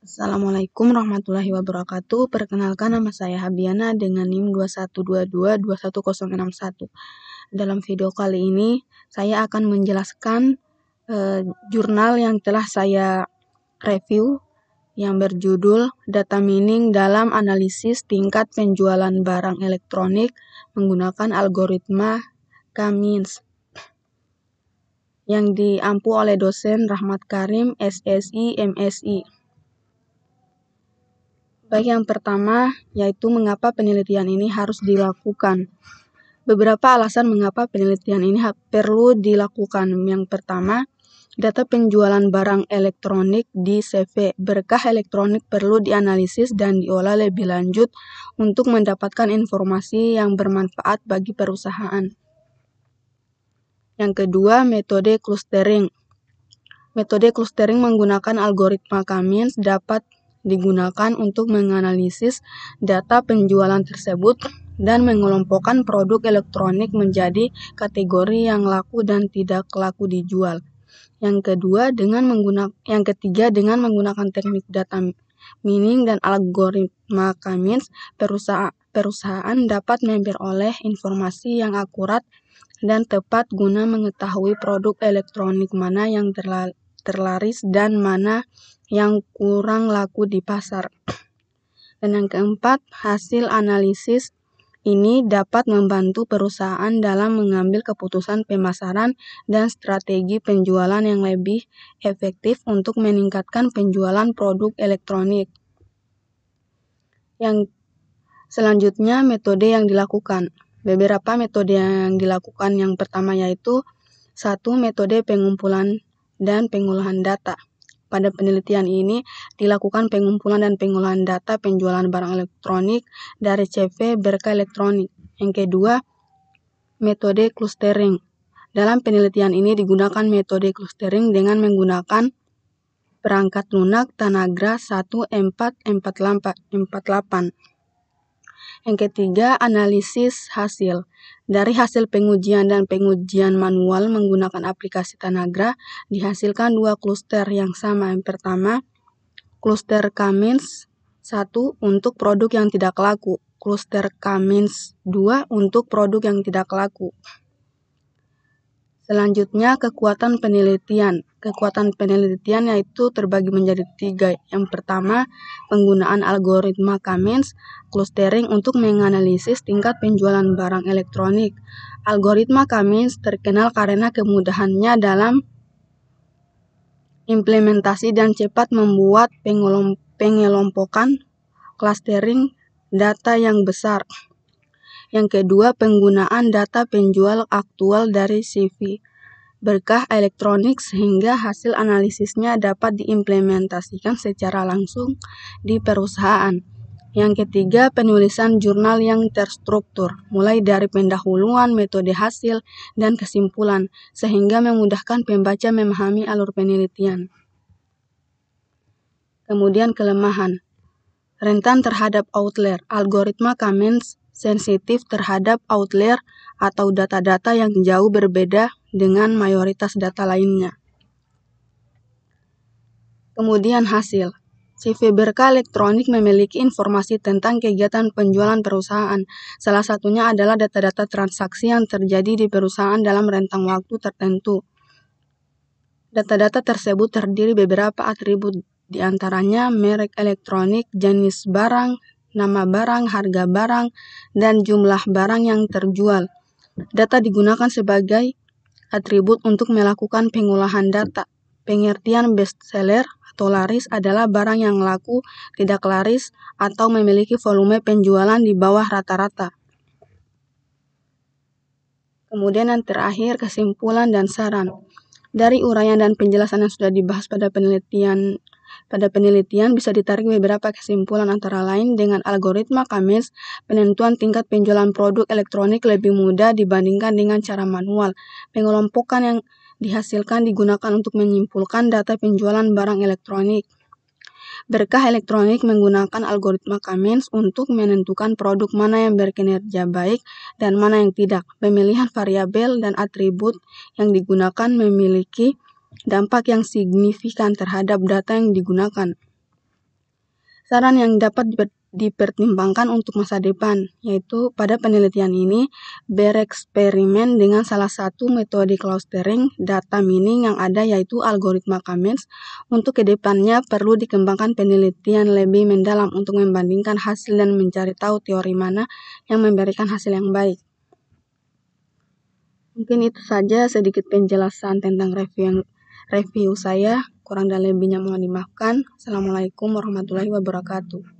Assalamualaikum warahmatullahi wabarakatuh. Perkenalkan, nama saya Habiana dengan NIM 2122-21061. Dalam video kali ini, saya akan menjelaskan jurnal yang telah saya review yang berjudul Data Mining dalam Analisis Tingkat Penjualan Barang Elektronik menggunakan Algoritma K-means, yang diampu oleh dosen Rahmat Karim, SSI, MSI. Baik, yang pertama yaitu mengapa penelitian ini harus dilakukan. Beberapa alasan mengapa penelitian ini perlu dilakukan. Yang pertama, data penjualan barang elektronik di CV. Berkah elektronik perlu dianalisis dan diolah lebih lanjut untuk mendapatkan informasi yang bermanfaat bagi perusahaan. Yang kedua, metode clustering. Metode clustering menggunakan algoritma K-means dapat digunakan untuk menganalisis data penjualan tersebut dan mengelompokkan produk elektronik menjadi kategori yang laku dan tidak laku dijual. Yang ketiga, dengan menggunakan teknik data mining dan algoritma K-means, perusahaan dapat memperoleh informasi yang akurat dan tepat guna mengetahui produk elektronik mana yang terlaris dan mana yang kurang laku di pasar. Dan yang keempat, hasil analisis ini dapat membantu perusahaan dalam mengambil keputusan pemasaran dan strategi penjualan yang lebih efektif untuk meningkatkan penjualan produk elektronik. Yang selanjutnya, metode yang dilakukan. Beberapa metode yang dilakukan, yang pertama yaitu 1. Metode pengumpulan dan pengolahan data. Pada penelitian ini dilakukan pengumpulan dan pengolahan data penjualan barang elektronik dari CV berkah elektronik. Yang kedua, metode clustering. Dalam penelitian ini digunakan metode clustering dengan menggunakan perangkat lunak Tanagra 1448. Yang ketiga, analisis hasil. Dari hasil pengujian dan pengujian manual menggunakan aplikasi Tanagra, dihasilkan 2 kluster yang sama. Yang pertama, kluster K-means 1 untuk produk yang tidak laku, kluster K-means 2 untuk produk yang tidak laku. Selanjutnya, kekuatan penelitian. Kekuatan penelitian yaitu terbagi menjadi 3. Yang pertama, penggunaan algoritma K-means clustering untuk menganalisis tingkat penjualan barang elektronik. Algoritma K-means terkenal karena kemudahannya dalam implementasi dan cepat membuat pengelompokan clustering data yang besar. Yang kedua, penggunaan data penjual aktual dari CV berkah elektronik sehingga hasil analisisnya dapat diimplementasikan secara langsung di perusahaan. Yang ketiga, penulisan jurnal yang terstruktur, mulai dari pendahuluan, metode hasil, dan kesimpulan, sehingga memudahkan pembaca memahami alur penelitian. Kemudian kelemahan. Rentan terhadap outlier. Algoritma K-means sensitif terhadap outlier atau data-data yang jauh berbeda dengan mayoritas data lainnya. Kemudian hasil. CV berkah elektronik memiliki informasi tentang kegiatan penjualan perusahaan. Salah satunya adalah data-data transaksi yang terjadi di perusahaan dalam rentang waktu tertentu. Data-data tersebut terdiri beberapa atribut, di antaranya merek elektronik, jenis barang, nama barang, harga barang, dan jumlah barang yang terjual. Data digunakan sebagai atribut untuk melakukan pengolahan data. Pengertian bestseller atau laris adalah barang yang laku, tidak laris, atau memiliki volume penjualan di bawah rata-rata. Kemudian yang terakhir, kesimpulan dan saran. Dari uraian dan penjelasan yang sudah dibahas pada penelitian bisa ditarik beberapa kesimpulan, antara lain dengan algoritma K-means, penentuan tingkat penjualan produk elektronik lebih mudah dibandingkan dengan cara manual. Pengelompokan yang dihasilkan digunakan untuk menyimpulkan data penjualan barang elektronik. Berkah elektronik menggunakan algoritma K-means untuk menentukan produk mana yang berkinerja baik dan mana yang tidak. Pemilihan variabel dan atribut yang digunakan memiliki dampak yang signifikan terhadap data yang digunakan. Saran yang dapat dipertimbangkan untuk masa depan, yaitu pada penelitian ini bereksperimen dengan salah satu metode clustering data mining yang ada, yaitu algoritma K-means. Untuk kedepannya perlu dikembangkan penelitian lebih mendalam untuk membandingkan hasil dan mencari tahu teori mana yang memberikan hasil yang baik. Mungkin itu saja sedikit penjelasan tentang review saya. Kurang dan lebihnya mohon dimaafkan. Assalamualaikum warahmatullahi wabarakatuh.